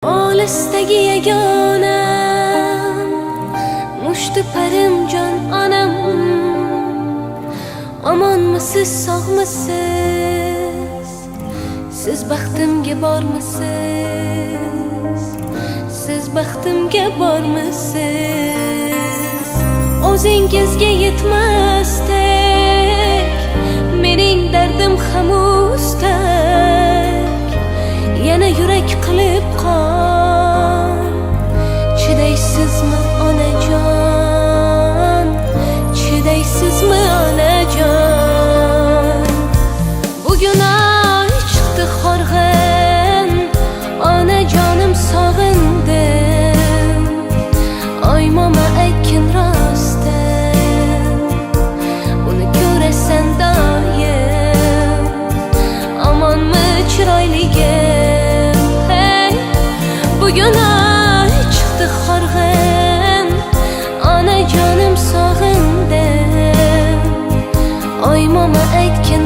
Olisdagi yagonam, mushti parim jon onam. Omonmisiz, sog'misiz? Siz baxtimga bormisiz? Siz baxtimga bormisiz? O'zingizga yetmasdek mening dardim hamustak. Yana yurak qilib qon, chidaysizmi onajon? Chidaysizmi onajon? Bugun oy chiqdi horg'in, onajonim sog'indim. Oy mama aytgin rostdan, uni ko'rasan doim. Omonmi chiroyligim? Hey, bugun oy chiqdi horg'in, onajonim sog'indim. Oy mama aytgin